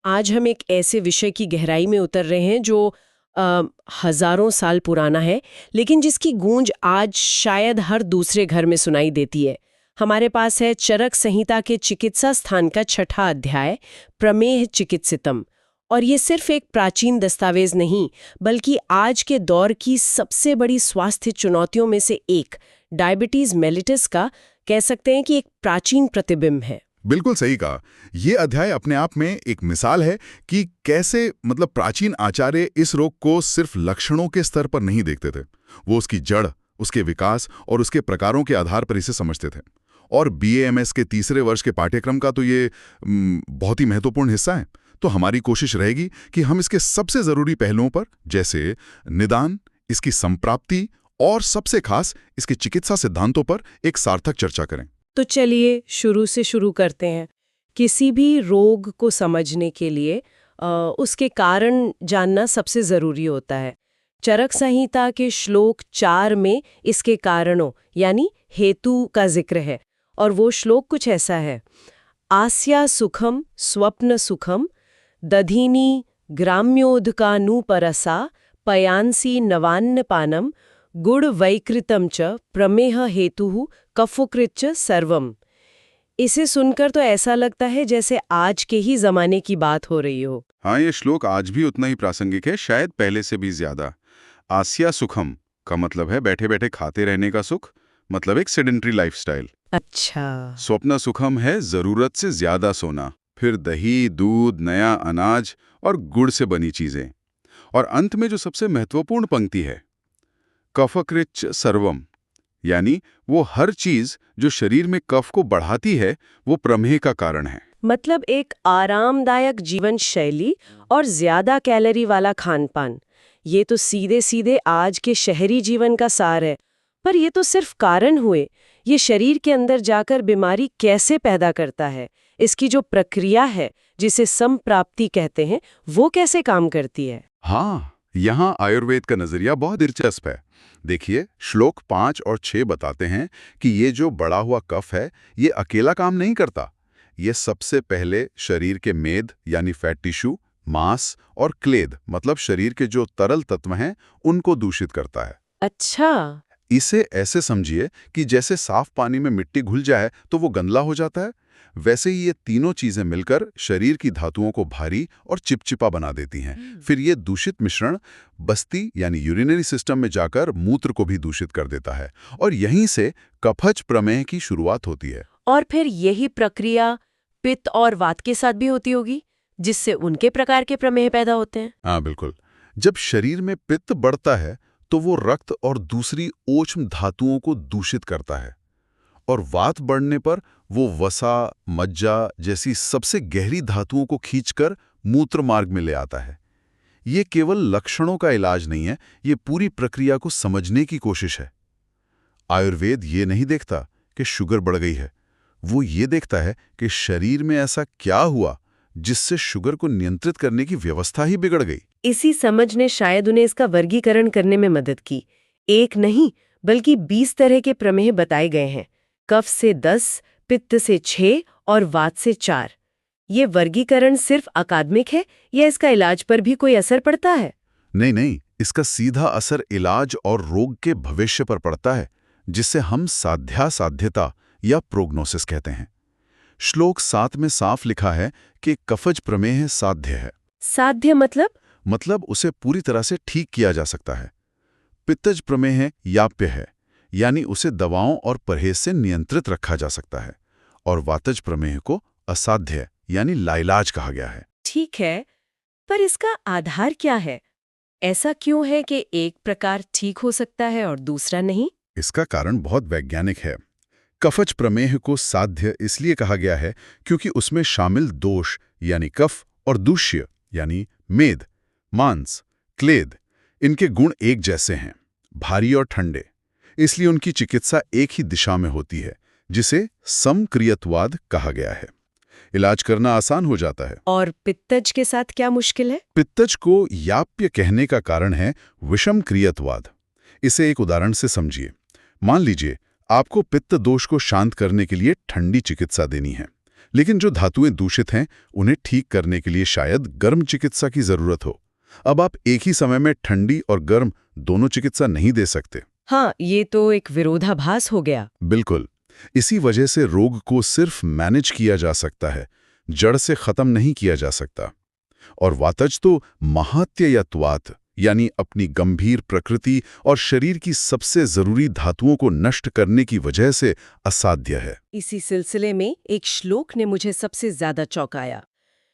आज हम एक ऐसे विषय की गहराई में उतर रहे हैं जो हजारों साल पुराना है, लेकिन जिसकी गूंज आज शायद हर दूसरे घर में सुनाई देती है। हमारे पास है चरक संहिता के चिकित्सा स्थान का छठा अध्याय, प्रमेह चिकित्सितम। और ये सिर्फ एक प्राचीन दस्तावेज नहीं, बल्कि आज के दौर की सबसे बड़ी स्वास्थ्य चुनौतियों में से एक, डायबिटीज मेलिटस का, कह सकते हैं कि एक प्राचीन प्रतिबिंब है। बिल्कुल सही कहा। ये अध्याय अपने आप में एक मिसाल है कि कैसे प्राचीन आचार्य इस रोग को सिर्फ लक्षणों के स्तर पर नहीं देखते थे। वो उसकी जड़, उसके विकास और उसके प्रकारों के आधार पर इसे समझते थे। और BAMS के तीसरे वर्ष के पाठ्यक्रम का तो ये बहुत ही महत्वपूर्ण हिस्सा है। तो हमारी कोशिश रहेगी कि हम इसके सबसे जरूरी पहलुओं पर, जैसे निदान, इसकी संप्राप्ति और सबसे खास इसके चिकित्सा सिद्धांतों पर एक सार्थक चर्चा करें। तो चलिए शुरू से शुरू करते हैं। किसी भी रोग को समझने के लिए उसके कारण जानना सबसे ज़रूरी होता है। चरक संहिता के श्लोक 4 में इसके कारणों यानी हेतु का जिक्र है, और वो श्लोक कुछ ऐसा है। आस्या सुखम स्वप्न सुखम दधीनी ग्राम्योदकानुपरसा पयांसी नवान्नपानम गुड़ वैकृतम च प्रमेह हेतु कफुकृच सर्वम। इसे सुनकर तो ऐसा लगता है जैसे आज के ही जमाने की बात हो रही हो। हाँ, ये श्लोक आज भी उतना ही प्रासंगिक है, शायद पहले से भी ज्यादा। आस्या सुखम का मतलब है बैठे बैठे खाते रहने का सुख, मतलब एक सेडेंट्री लाइफस्टाइल। अच्छा। स्वप्न सुखम है जरूरत से ज्यादा सोना, फिर दही, दूध, नया अनाज और गुड़ से बनी चीजें। और अंत में जो सबसे महत्वपूर्ण पंक्ति है, कफकृच सर्वम, यानी वो हर चीज जो शरीर में कफ को बढ़ाती है वो प्रमेह का कारण है। मतलब एक आरामदायक जीवन शैली और ज्यादा कैलोरी वाला खान पान, ये तो सीधे सीधे आज के शहरी जीवन का सार है। पर ये तो सिर्फ कारण हुए, ये शरीर के अंदर जाकर बीमारी कैसे पैदा करता है, इसकी जो प्रक्रिया है जिसे संप्राप्ति कहते हैं, वो कैसे काम करती है। हाँ, यहाँ आयुर्वेद का नजरिया बहुत दिलचस्प है। देखिए, श्लोक 5 और 6 बताते हैं कि ये जो बढ़ा हुआ कफ है, ये अकेला काम नहीं करता। ये सबसे पहले शरीर के मेद यानी फैट टिश्यू, मांस और क्लेद मतलब शरीर के जो तरल तत्व हैं, उनको दूषित करता है। अच्छा। इसे ऐसे समझिए कि जैसे साफ पानी में मिट्टी घुल जाए तो वो गंदला हो जाता है, वैसे ही ये तीनों चीजें मिलकर शरीर की धातुओं को भारी और चिपचिपा बना देती हैं। फिर ये दूषित मिश्रण बस्ती यानी यूरिनरी सिस्टम में जाकर मूत्र को भी दूषित कर देता है, और यहीं से कफज प्रमेह की शुरुआत होती है। और फिर यही प्रक्रिया पित्त और वात के साथ भी होती होगी, जिससे उनके प्रकार के प्रमेह पैदा होते हैं। हाँ बिल्कुल। जब शरीर में पित्त बढ़ता है तो वो रक्त और दूसरी ओछ्म धातुओं को दूषित करता है, और वात बढ़ने पर वो वसा, मज्जा जैसी सबसे गहरी धातुओं को खींचकर मूत्र मार्ग में ले आता है। ये केवल लक्षणों का इलाज नहीं है, ये पूरी प्रक्रिया को समझने की कोशिश है। आयुर्वेद ये नहीं देखता कि शुगर बढ़ गई है, वो ये देखता है कि शरीर में ऐसा क्या हुआ जिससे शुगर को नियंत्रित करने की व्यवस्था ही बिगड़ गई। इसी समझ ने शायद उन्हें इसका वर्गीकरण करने में मदद की। एक नहीं बल्कि 20 तरह के प्रमेह बताए गए हैं। कफ से 10, पित्त से 6 और वात से 4। ये वर्गीकरण सिर्फ अकादमिक है या इसका इलाज पर भी कोई असर पड़ता है? नहीं, इसका सीधा असर इलाज और रोग के भविष्य पर पड़ता है, जिसे हम साध्यता या प्रोग्नोसिस कहते हैं। श्लोक 7 में साफ लिखा है कि कफज प्रमेह साध्य है। साध्य मतलब उसे पूरी तरह से ठीक किया जा सकता है। पित्तज प्रमेह याप्य है, यानी उसे दवाओं और परहेज से नियंत्रित रखा जा सकता है। और वातज प्रमेह को असाध्य यानी लाइलाज कहा गया है। ठीक है, पर इसका आधार क्या है? ऐसा क्यों है कि एक प्रकार ठीक हो सकता है और दूसरा नहीं? इसका कारण बहुत वैज्ञानिक है। कफज प्रमेह को साध्य इसलिए कहा गया है क्योंकि उसमें शामिल दोष यानी कफ और दूष्य यानी मेद, मांस, क्लेद, इनके गुण एक जैसे हैं, भारी और ठंडे। इसलिए उनकी चिकित्सा एक ही दिशा में होती है, जिसे समक्रियत्वाद कहा गया है। इलाज करना आसान हो जाता है। और पित्तज के साथ क्या मुश्किल है? पित्तज को याप्य कहने का कारण है विषम क्रियत्वाद। इसे एक उदाहरण से समझिए। मान लीजिए आपको पित्त दोष को शांत करने के लिए ठंडी चिकित्सा देनी है, लेकिन जो धातुएं दूषित हैं उन्हें ठीक करने के लिए शायद गर्म चिकित्सा की जरूरत हो। अब आप एक ही समय में ठंडी और गर्म दोनों चिकित्सा नहीं दे सकते। हाँ, ये तो एक विरोधाभास हो गया। बिल्कुल। इसी वजह से रोग को सिर्फ मैनेज किया जा सकता है, जड़ से खत्म नहीं किया जा सकता। और वातज तो महात्ययत्वात् यानी अपनी गंभीर प्रकृति और शरीर की सबसे जरूरी धातुओं को नष्ट करने की वजह से असाध्य है। इसी सिलसिले में एक श्लोक ने मुझे सबसे ज्यादा चौंकाया।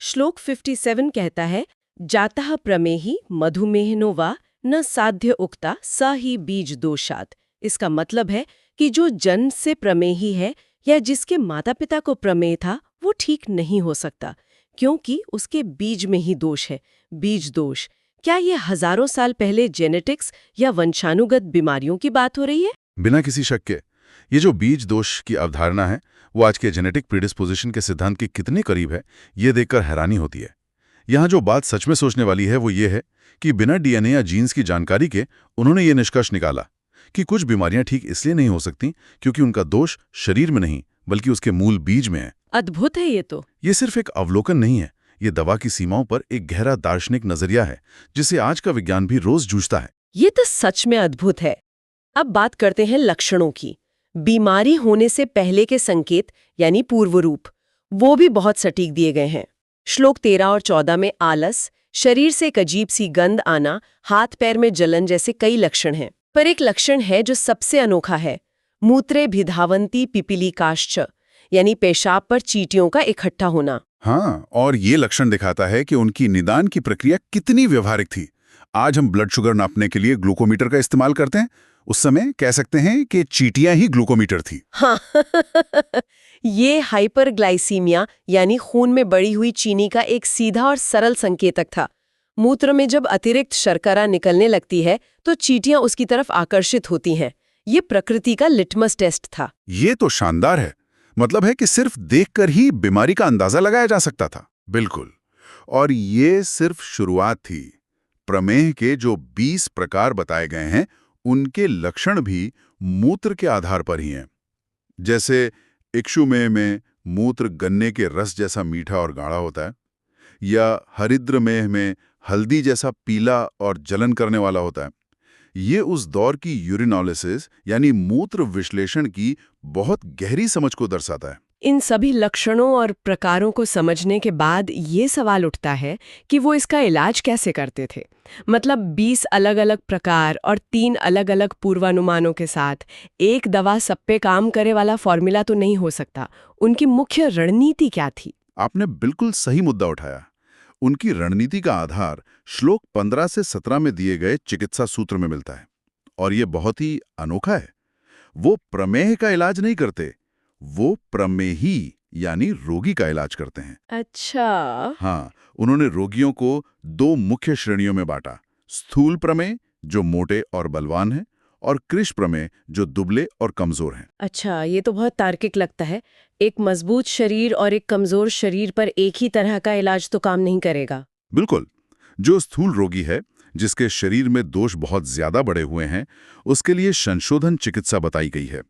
श्लोक 57 कहता है, जातः प्रमेहि मधुमेहनो वा न साध्य उक्ता स ही बीज दोषात्। इसका मतलब है कि जो जन्म से प्रमेही है या जिसके माता पिता को प्रमेह था, वो ठीक नहीं हो सकता, क्योंकि उसके बीज में ही दोष है, बीज दोष। क्या ये हजारों साल पहले जेनेटिक्स या वंशानुगत बीमारियों की बात हो रही है? बिना किसी शक के ये जो बीज दोष की अवधारणा है वो आज के जेनेटिक प्रीडिस्पोजिशन के सिद्धांत के कितने करीब है, ये देखकर हैरानी होती है। यहाँ जो बात सच में सोचने वाली है वो ये है कि बिना डीएनए या जीन्स की जानकारी के उन्होंने ये निष्कर्ष निकाला कि कुछ बीमारियां ठीक इसलिए नहीं हो सकती क्योंकि उनका दोष शरीर में नहीं बल्कि उसके मूल बीज में है। अद्भुत है ये तो। ये सिर्फ एक अवलोकन नहीं है, ये दवा की सीमाओं पर एक गहरा दार्शनिक नजरिया है जिसे आज का विज्ञान भी रोज जूझता है। ये तो सच में अद्भुत है। अब बात करते हैं लक्षणों की। बीमारी होने से पहले के संकेत यानी पूर्व रूप, वो भी बहुत सटीक दिए गए हैं। श्लोक 13 और 14 में आलस, शरीर से एक अजीब सी गंध आना, हाथ पैर में जलन जैसे कई लक्षण हैं। पर एक लक्षण है जो सबसे अनोखा है, मूत्रे भिधावंती पिपीलिकाश्च, यानी पेशाब पर चींटियों का इकट्ठा होना। हाँ, और ये लक्षण दिखाता है कि उनकी निदान की प्रक्रिया कितनी व्यवहारिक थी। आज हम ब्लड शुगर नापने के लिए ग्लूकोमीटर का इस्तेमाल करते हैं, उस समय कह सकते हैं कि चींटियां ही ग्लूकोमीटर थी। हाँ ये हाइपरग्लाइसीमिया यानी खून में बढ़ी हुई चीनी का एक सीधा और सरल संकेतक था। मूत्र में जब अतिरिक्त शर्करा निकलने लगती है तो चींटियां उसकी तरफ आकर्षित होती हैं। ये प्रकृति का लिटमस टेस्ट था। ये तो शानदार है। मतलब है कि सिर्फ देखकर ही बीमारी का अंदाजा लगाया जा सकता था। बिल्कुल। और ये सिर्फ शुरुआत थी। प्रमेह के जो 20 प्रकार बताए गए हैं उनके लक्षण भी मूत्र के आधार पर ही हैं। जैसे इक्षुमेह में मूत्र गन्ने के रस जैसा मीठा और गाढ़ा होता है, या हरिद्रमेह में हल्दी जैसा पीला और जलन करने वाला होता है। ये उस दौर की यूरिनोलिसिस यानी मूत्र विश्लेषण की बहुत गहरी समझ को दर्शाता है। इन सभी लक्षणों और प्रकारों को समझने के बाद ये सवाल उठता है कि वो इसका इलाज कैसे करते थे। मतलब 20 अलग अलग प्रकार और 3 अलग अलग पूर्वानुमानों के साथ एक दवा सब पे काम करे वाला फॉर्मूला तो नहीं हो सकता। उनकी मुख्य रणनीति क्या थी? आपने बिल्कुल सही मुद्दा उठाया। उनकी रणनीति का आधार श्लोक 15 से 17 में दिए गए चिकित्सा सूत्र में मिलता है, और ये बहुत ही अनोखा है। वो प्रमेह का इलाज नहीं करते, वो प्रमेही यानी रोगी का इलाज करते हैं। अच्छा। हाँ, उन्होंने रोगियों को 2 मुख्य श्रेणियों में बांटा, स्थूल प्रमेह जो मोटे और बलवान हैं, और कृश प्रमेह जो दुबले और कमजोर हैं। अच्छा, ये तो बहुत तार्किक लगता है। एक मजबूत शरीर और एक कमजोर शरीर पर एक ही तरह का इलाज तो काम नहीं करेगा। बिल्कुल। जो स्थूल रोगी है, जिसके शरीर में दोष बहुत ज्यादा बढ़े हुए हैं, उसके लिए संशोधन चिकित्सा बताई गई है।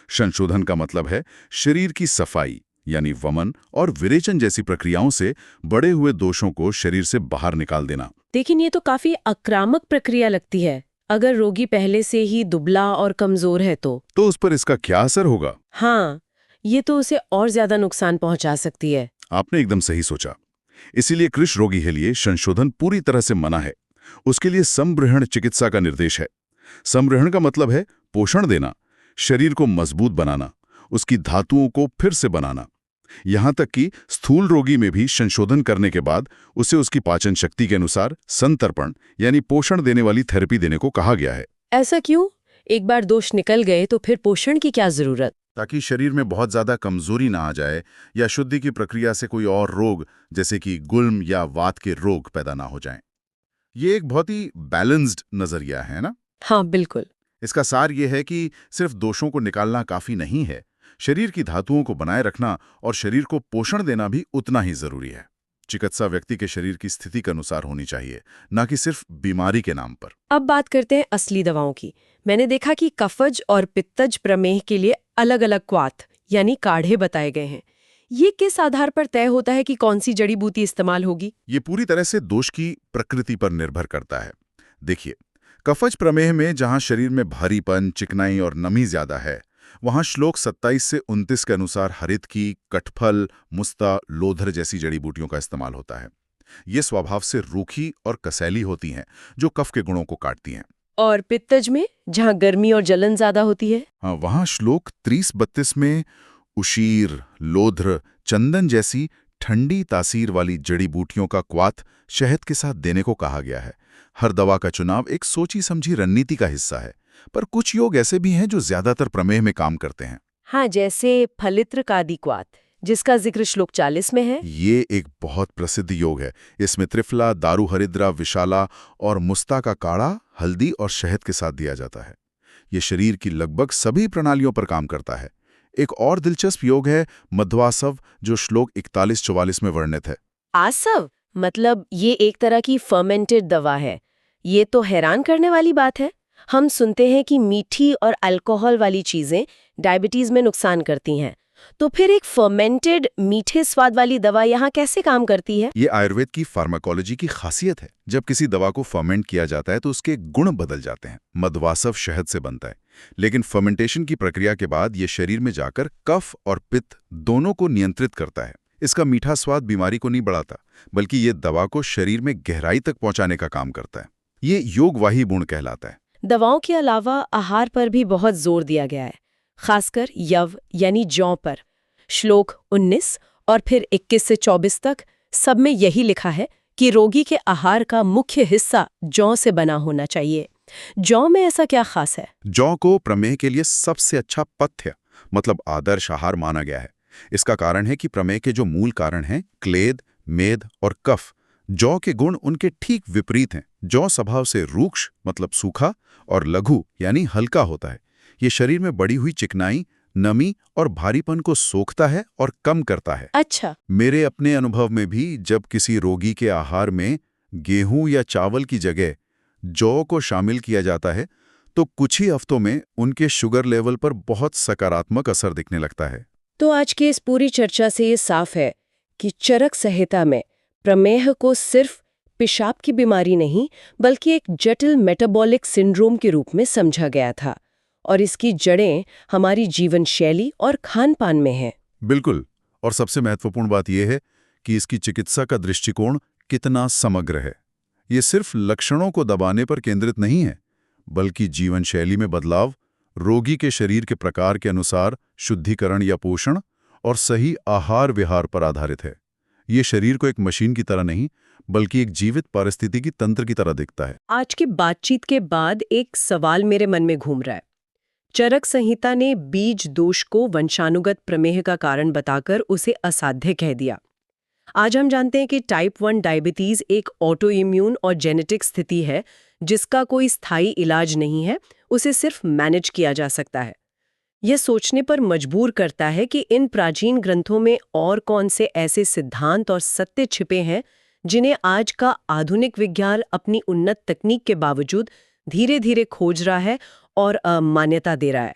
संशोधन का मतलब है शरीर की सफाई यानी वमन और विरेचन जैसी प्रक्रियाओं से बढ़े हुए दोषों को शरीर से बाहर निकाल देना। लेकिन ये तो काफी आक्रामक प्रक्रिया लगती है। अगर रोगी पहले से ही दुबला और कमजोर है तो उस पर इसका क्या असर होगा? हाँ, ये तो उसे और ज्यादा नुकसान पहुंचा सकती है। आपने एकदम सही सोचा। इसीलिए कृश रोगी के लिए संशोधन पूरी तरह से मना है। उसके लिए संवृहण चिकित्सा का निर्देश है। संवृहण का मतलब है पोषण देना, शरीर को मजबूत बनाना, उसकी धातुओं को फिर से बनाना। यहां तक कि स्थूल रोगी में भी संशोधन करने के बाद उसे उसकी पाचन शक्ति के अनुसार संतर्पण यानी पोषण देने वाली थेरेपी देने को कहा गया है। ऐसा क्यों? एक बार दोष निकल गए तो फिर पोषण की क्या जरूरत? ताकि शरीर में बहुत ज्यादा कमजोरी ना आ जाए या शुद्धि की प्रक्रिया से कोई और रोग जैसे कि गुल्म या वात के रोग पैदा ना हो जाएं। ये एक बहुत ही बैलेंस्ड नजरिया है ना? हाँ, बिल्कुल। इसका सार ये है कि सिर्फ दोषों को निकालना काफी नहीं है, शरीर की धातुओं को बनाए रखना और शरीर को पोषण देना भी उतना ही जरूरी है। चिकित्सा व्यक्ति के शरीर की स्थिति के अनुसार होनी चाहिए, न कि सिर्फ बीमारी के नाम पर। अब बात करते हैं असली दवाओं की। मैंने देखा कि कफज और पित्तज प्रमेह के लिए अलग अलग क्वाथ यानी काढ़े बताए गए हैं। ये किस आधार पर तय होता है कि कौन सी जड़ी बूटी इस्तेमाल होगी? ये पूरी तरह से दोष की प्रकृति पर निर्भर करता है। देखिए, कफज प्रमेह में जहां शरीर में भारीपन, चिकनाई और नमी ज्यादा है, वहां श्लोक 27 से 29 के अनुसार हरितकी, कठफल, मुस्ता, लोधर जैसी जड़ी बूटियों का इस्तेमाल होता है। ये स्वभाव से रूखी और कसैली होती हैं, जो कफ के गुणों को काटती हैं। और पित्तज में, जहाँ गर्मी और जलन ज्यादा होती है? हाँ, वहां श्लोक 30-32 में उशीर, लोध्र, चंदन जैसी ठंडी तासीर वाली जड़ी बूटियों का क्वाथ शहद के साथ देने को कहा गया है। हर दवा का चुनाव एक सोची समझी रणनीति का हिस्सा है, पर कुछ योग ऐसे भी हैं जो ज्यादातर प्रमेह में काम करते हैं। हाँ, जैसे फलित्र कादिक्वाथ, जिसका जिक्र श्लोक 40 में है। ये एक बहुत प्रसिद्ध योग है। इसमें त्रिफला, दारू हरिद्रा, विशाला और मुस्ता का काढ़ा हल्दी और शहद के साथ दिया जाता है। ये शरीर की लगभग सभी प्रणालियों पर काम करता है। एक और दिलचस्प योग है मध्वासव, जो श्लोक 41-44 में वर्णित है। आसव मतलब ये एक तरह की फर्मेंटेड दवा है। ये तो हैरान करने वाली बात है। हम सुनते हैं कि मीठी और अल्कोहल वाली चीजें डायबिटीज में नुकसान करती हैं, तो फिर एक फर्मेंटेड मीठे स्वाद वाली दवा यहाँ कैसे काम करती है? ये आयुर्वेद की फार्माकोलॉजी की खासियत है। जब किसी दवा को फर्मेंट किया जाता है तो उसके गुण बदल जाते हैं। मध्वासव शहद से बनता है, लेकिन फर्मेंटेशन की प्रक्रिया के बाद ये शरीर में जाकर कफ और पित्त दोनों को नियंत्रित करता है। इसका मीठा स्वाद बीमारी को नहीं बढ़ाता, बल्कि ये दवा को शरीर में गहराई तक पहुंचाने का काम करता है। ये योगवाही गुण कहलाता है। दवाओं के अलावा आहार पर भी बहुत जोर दिया गया है, खासकर यव यानी जौ पर। श्लोक 19 और फिर 21 से 24 तक सब में यही लिखा है कि रोगी के आहार का मुख्य हिस्सा जौ से बना होना चाहिए। जौ में ऐसा क्या खास है? जौ को प्रमेह के लिए सबसे अच्छा पथ्य मतलब आदर्श आहार माना गया है। इसका कारण है कि प्रमेह के जो मूल कारण हैं क्लेद, मेद और कफ, जौ के गुण उनके ठीक विपरीत हैं। जौ स्वभाव से रूक्ष मतलब सूखा और लघु यानी हल्का होता है। ये शरीर में बढ़ी हुई चिकनाई, नमी और भारीपन को सोखता है और कम करता है। अच्छा। मेरे अपने अनुभव में भी जब किसी रोगी के आहार में गेहूं या चावल की जगह जौ को शामिल किया जाता है तो कुछ ही हफ्तों में उनके शुगर लेवल पर बहुत सकारात्मक असर दिखने लगता है। तो आज की इस पूरी चर्चा से ये साफ है कि चरक संहिता में प्रमेह को सिर्फ पेशाब की बीमारी नहीं, बल्कि एक जटिल मेटाबॉलिक सिंड्रोम के रूप में समझा गया था, और इसकी जड़ें हमारी जीवन शैली और खान-पान में हैं। बिल्कुल, और सबसे महत्वपूर्ण बात यह है कि इसकी चिकित्सा का दृष्टिकोण कितना समग्र है। ये सिर्फ लक्षणों को दबाने पर केंद्रित नहीं है, बल्कि जीवन शैली में बदलाव, रोगी के शरीर के प्रकार के अनुसार शुद्धिकरण या पोषण और सही आहार विहार पर आधारित है। ये शरीर को एक मशीन की तरह नहीं, बल्कि एक जीवित पारिस्थितिकी तंत्र की तरह दिखता है। आज की बातचीत के बाद एक सवाल मेरे मन में घूम रहा है। चरक संहिता ने बीज दोष को वंशानुगत प्रमेह का कारण बताकर उसे असाध्य कह दिया। आज हम जानते हैं कि टाइप 1 डायबिटीज एक ऑटो इम्यून और जेनेटिक स्थिति है जिसका कोई स्थायी इलाज नहीं है, उसे सिर्फ मैनेज किया जा सकता है। यह सोचने पर मजबूर करता है कि इन प्राचीन ग्रंथों में और कौन से ऐसे सिद्धांत और सत्य छिपे हैं जिन्हें आज का आधुनिक विज्ञान अपनी उन्नत तकनीक के बावजूद धीरे-धीरे खोज रहा है और मान्यता दे रहा है।